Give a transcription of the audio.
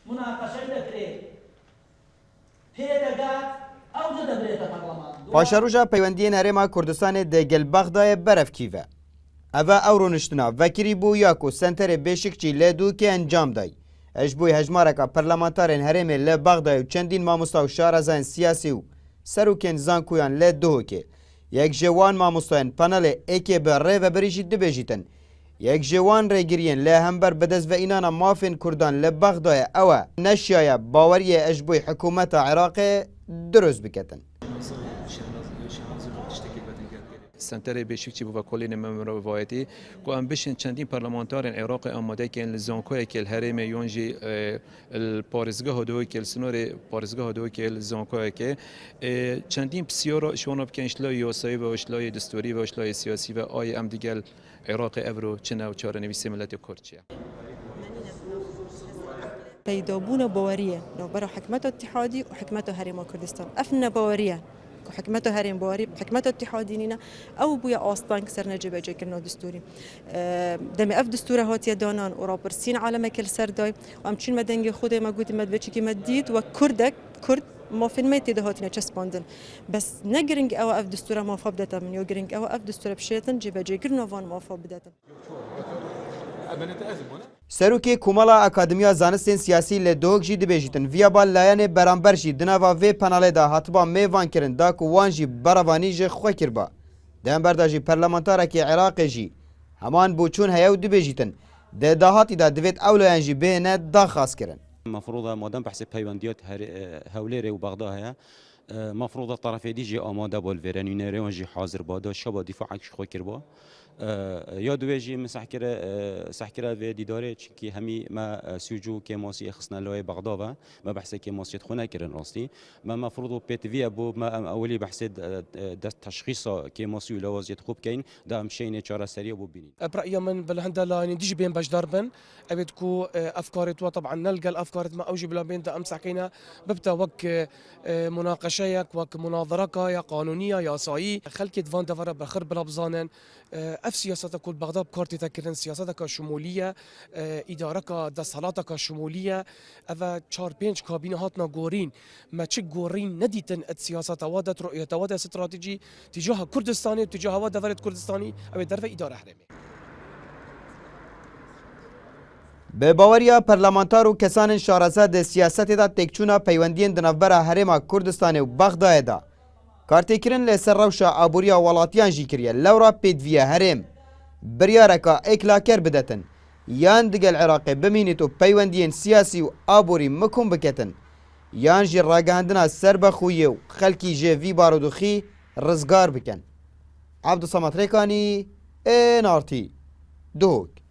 مناقشه دەکرێت پێدەگات ئەو دەبرێتە پەرلەمان. پاشەڕۆژە پەیوەندیە هەرێما کوردستانê dê gel Bexdayê berevkîve. Ev e ew rûniştina vekirî bû ya ku senterê Bêşikçî lê dûkê encam day. Ji bo hejmareka parlamentarên herêmê lê Bexdayê û çendîn mamosta û şarazayên siyasî û serokên zankuyan lê Duhokê. Yek ji wan mamostayên panelê êkê bi rêveberî jî dibêjîtin. Yek ji wan rêgiriyên lê hember bi destveînana mafên Kurdan li Bexdayê ew e neşiyaya baweriyê ji bo hikûmeta Iraqê dirûst biketin. سنتر بشکتی بود کلین ممروایتی که ام بشن چندین پارلمانتارن عراق آماده که لزانکوی که الهرم یونجی الپارزگاه هدوی که السنور پارزگاه هدوی که لزانکوی که چندین بسیار شون بکن اشلای یاسایی و اشلای دستوری و اشلای سیاسی و آی ام دیگل عراق ابرو چنو چهار نویسی ملت کردیه. پیدابون باوریه نوبر حکمت اتحادی و حکمت هرم کردستان افن باوریه حكمته هرم بواري حكمته اتحادينينا او بويا اصلا كسر نجيب جكرنا دستوري دم اف دستوره هاتي دانان ورابرسين عالم كل سرداي وامچين مدنگي خود ما قلت مدبچي كي مديد وكردك كرد ما في الميت ده هاتنا چسباندن بس نگرنگ او اف دستوره ما فبدتا من يو گرنگ او اف دستوره بشيتن جيب جكرنا وان ما فبدتا Serokê Komala Akademiya Zanistên Siyasî li Duhok jî dibêjîtin viyaba layanê beramber jî di nava vê panelê de hatiba mêvan kirin da ku wan jî beravanî ji xwe kirba. Di hember da jî parlamentarekî Iraqê jî heman boçûn heye û dibêjîtin. Di dahatî da divêt ewleyan jî bihêne daxaz kirin. مفروض مادام بحث پیوندیات هولێرê و بەغدا هەیە مفروض طرفێ دیجی ئامادە بۆ الڤێرەنوینەرێوان جی حاضر بادا شەبا دیفاعێکی خۆ کردبووە یا دوێژی من سەحکرە vê dîdarê çinkî hemî me sûcû kêmasiyê xistine layê Bexda ve me behsê kêmasiyê xwe nekirin rastî me mefrûd û pêtiviye bû me em ewilî behsê dest teşxîsa kêmasî û lewaziyê xwe bikeyîn da em şeynê çareseriya bû bînin. برأيي من بالهندا لاين ديج بين بجدار بن أبيت كو أفكاري تو طبعا نلقى الأفكار ما أوجي بلا بين دا أمس حكينا ببتا وك مناقشة وك مناظرة يا قانونية يا صايي خلكت فان دفر بخرب بلابزانن اف سياسة كل بغداد كارتي تكرن سياستك شمولية إدارك دستهلاتك شمولية أفا چار بينج كابينة هاتنا غورين ما چه غورين نديتن السياسة وادت رؤية وادت استراتيجي تجاه كردستاني تجاه واد دفرت كردستاني أبي درف إدارة حرمي Bi baweriya parlamentar û kesanên şareza de siyasetê da têkçûna peywendiyên di navbera herêma Kurdistanê û Bexdayê da kartêkirin li ser rewşa aboriya welatiyan jî kiriye lewra pêdiviya herêm biryareka êklaker bidetin yan digel Iraqê bimînît û peywendiyên siyasî û aborî mikom biketin yan jî ragihandina serbexûyê û xelkî jê vî barodûxî rizgar bikin. Abdusamat Rêkanî, NRT, Duhok.